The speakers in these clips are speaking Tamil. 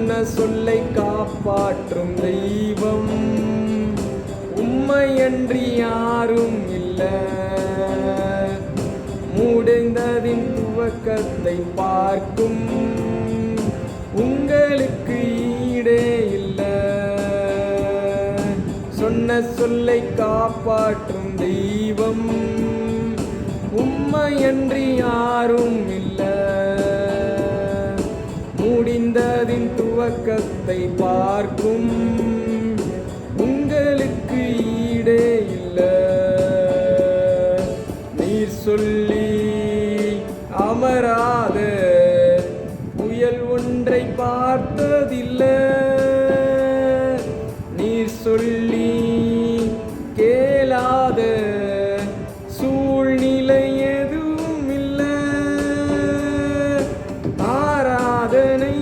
சொன்ன சொல்லை காப்பாற்றும் தெய்வம் உம்மையன்றி யாரும் இல்லை. முடிந்ததின் துவக்கத்தை பார்க்கும் உங்களுக்கு ஈடே இல்லை. சொன்ன சொல்லை காப்பாற்றும் தெய்வம் உம்மையன்றி யாரும் இல்லை. முடிந்ததின் துவக்கத்தை பார்க்கும் உங்களுக்கு ஈடே இல்லை. நீர் சொல்லி அமராத புயல் ஒன்றை பார்த்ததில்லை. நீர் சொல்லி கேளாத சூழ்நிலை எதுவும் இல்லை. ஆராதனை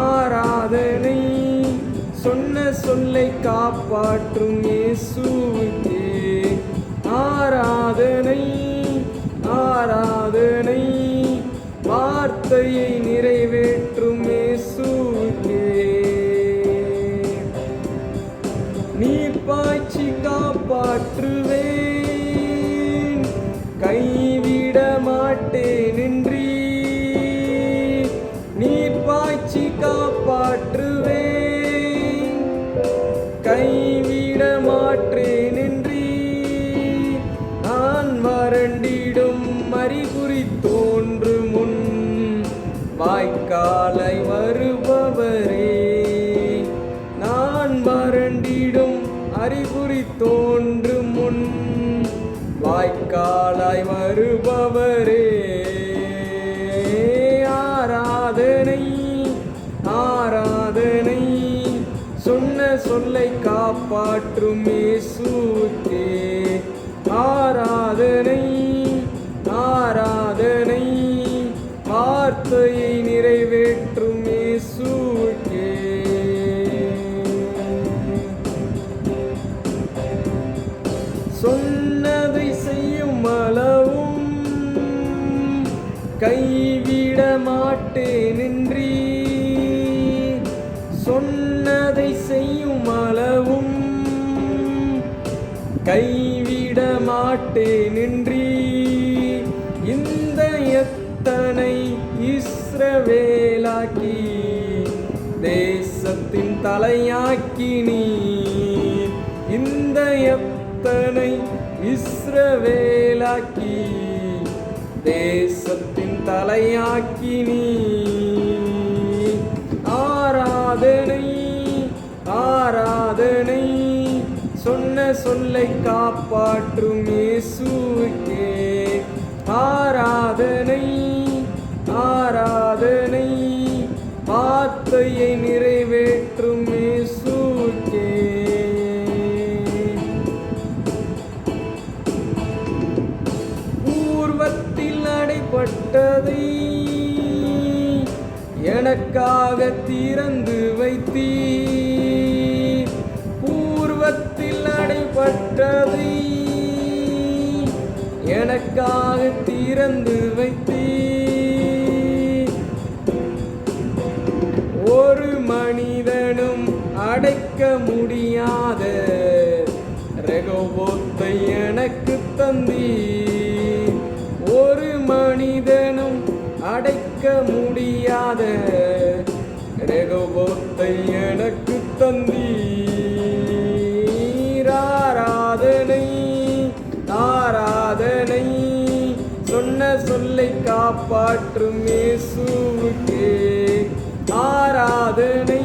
ஆராதனை சொன்ன சொல்லை காப்பாற்றும் இயேசுவுக்கே. ஆராதனை ஆராதனை வார்த்தையை நிறைவேற்றும் இயேசுவுக்கே. நீர் பாய்ச்சி காப்பாற்றுவேன் கைவிட மாட்டேன் என்றீ. நீர் பாய்ச்சி காப்பாற்றுவேன் கைவிட மாட்டேன் என்றீ. நான் வறண்டிடும் அறிகுறி தோன்று முன் வாய்க்காலை வருபவரே. நான் வறண்டிடும் அறிகுறி தோன்றும் முன் வாய்க்காலாய் வருபவரே. ஆராதனை ஆராதனை சொன்ன சொல்லை காப்பாற்றும் இயேசுவுக்கே. ஆராதனை ஆராதனை வார்த்தையை நிறைவேற்றும் இயேசுவுக்கே. சொன்னதை செய்யும் அளவும் கைவிட மாட்டேன் என்றீ. சொன்னதை செய்யும் அளவும் கைவிட மாட்டேன் என்றீ. இந்த எத்தனை இஸ்ரவேலாக்கி தேசத்தின் தலையாக்கி நீ. இந்த எத்தனை இஸ்ரவேலாக்கி தேசத்தின் தலையாக்கி நீ. ஆராதனை ஆராதனை சொன்ன சொல்லை காப்பாற்றும் இயேசுவுக்கே. ஆராதனை ஆராதனை வார்த்தையை நிறைவேற்றும் இயேசுவுக்கே. பூர்வத்தில் அடைபட்டதை எனக்காக திறந்து வைத்தீர். பூர்வத்தில் அடைபட்டதை எனக்காக திறந்து வைத்தீர். ஒரு மனிதனும் அடைக்க முடியாத ரெகோபோத்தை எனக்கு தந்தீர். ஒரு மனிதனும் அடைக்க முடியாத ரெகோபோத்தை எனக்கு தந்தீர். ஆராதனை ஆராதனை சொன்ன சொல்லை காப்பாற்றும் இயேசுவுக்கே. ஆராதனை